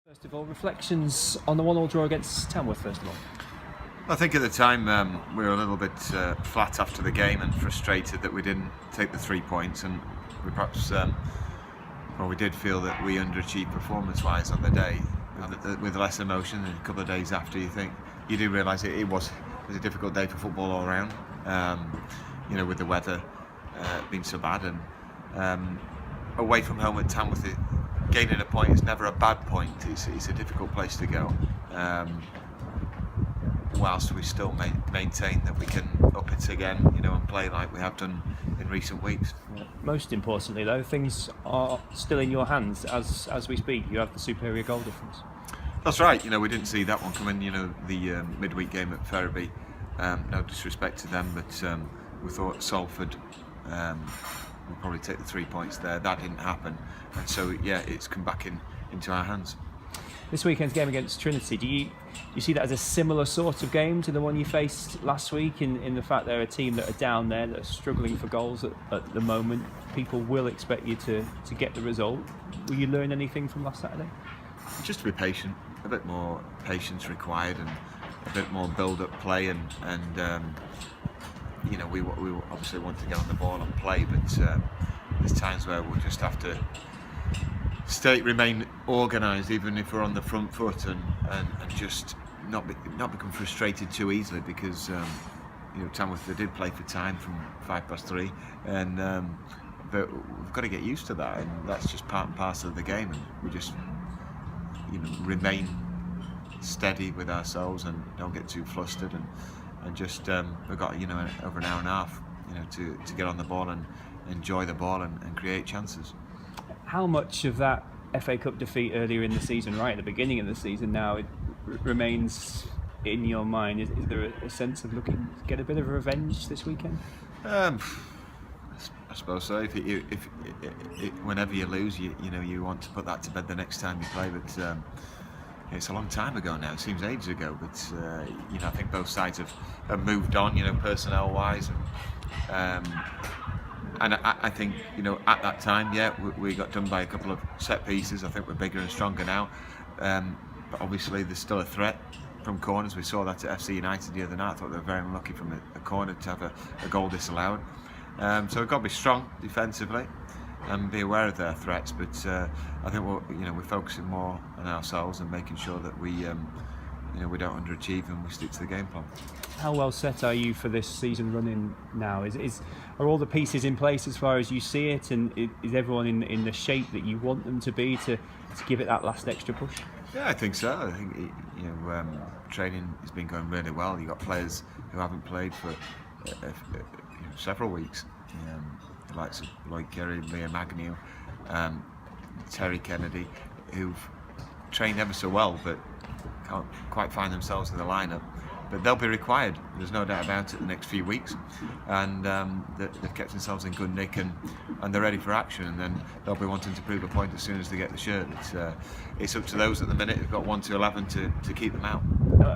First of all, reflections on the 1-1 draw against Tamworth, first of all. I think at the time we were a little bit flat after the game and frustrated that we didn't take the 3 points, and we perhaps, we did feel that we underachieved performance-wise on the day with less emotion. And a couple of days after, you do realise it was a difficult day for football all around. With the weather being so bad, and away from home at Tamworth, gaining a point is never a bad point. It's a difficult place to go, whilst we still maintain that we can up it again, and play like we have done in recent weeks. Most importantly, though, things are still in your hands as we speak. You have the superior goal difference. That's right. We didn't see that one coming. The midweek game at Harrogate. No disrespect to them, but we thought Salford will probably take the 3 points there. That didn't happen, and so it's come back into our hands. This weekend's game against Trinity, do you see that as a similar sort of game to the one you faced last week, in the fact they're a team that are down there, that are struggling for goals at the moment? People will expect you to get the result. Will you learn anything from last Saturday? Just to be patient, a bit more patience required, and a bit more build-up play, and we obviously want to get on the ball and play, but there's times where we'll just have to remain organised, even if we're on the front foot, and just not become frustrated too easily, because Tamworth, they did play for time from 3:05, and but we've got to get used to that, and that's just part and parcel of the game, and we just remain steady with ourselves and don't get too flustered, and just we've got over an hour and a half to get on the ball and enjoy the ball and create chances. How much of that FA Cup defeat earlier in the season, right at the beginning of the season now, it remains in your mind? Is there a sense of looking to get a bit of revenge this weekend? I suppose so. If whenever you lose, you want to put that to bed the next time you play. But it's a long time ago now. It seems ages ago. But I think both sides have moved on. Personnel-wise, and I think at that time, we got done by a couple of set pieces. I think we're bigger and stronger now. But obviously, there's still a threat from corners. We saw that at FC United the other night. I thought they were very unlucky from a corner to have a goal disallowed. So we've got to be strong defensively and be aware of their threats. But I think we're focusing more on ourselves and making sure that we don't underachieve and we stick to the game plan. How well set are you for this season running now? Are all the pieces in place as far as you see it, and is everyone in the shape that you want them to be to give it that last extra push? Yeah, I think so. I think training has been going really well. You've got players who haven't played for several weeks, the likes of Lloyd Kerry, Liam Agnew, Terry Kennedy, who've trained ever so well but can't quite find themselves in the lineup. But they'll be required, there's no doubt about it, the next few weeks, and they've kept themselves in good nick, and they're ready for action, and then they'll be wanting to prove a point as soon as they get the shirt. It's up to those at the minute who've got 1 to 11 to keep them out.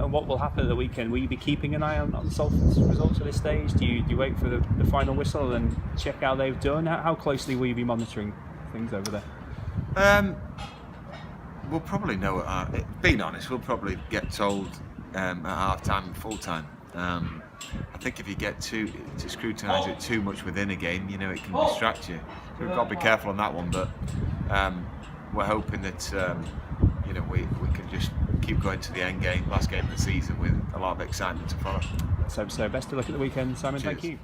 And what will happen at the weekend? Will you be keeping an eye on Salford's results at this stage? Do you wait for the final whistle and check how they've done? How closely will you be monitoring things over there? We'll probably know, being honest, we'll probably get told at half-time and full-time. I think if you get to scrutinise it too much within a game, it can distract you. So we've got to be careful on that one, but we're hoping that we can just keep going to the end game, last game of the season, with a lot of excitement to follow. So best of luck at the weekend, Simon. Cheers. Thank you.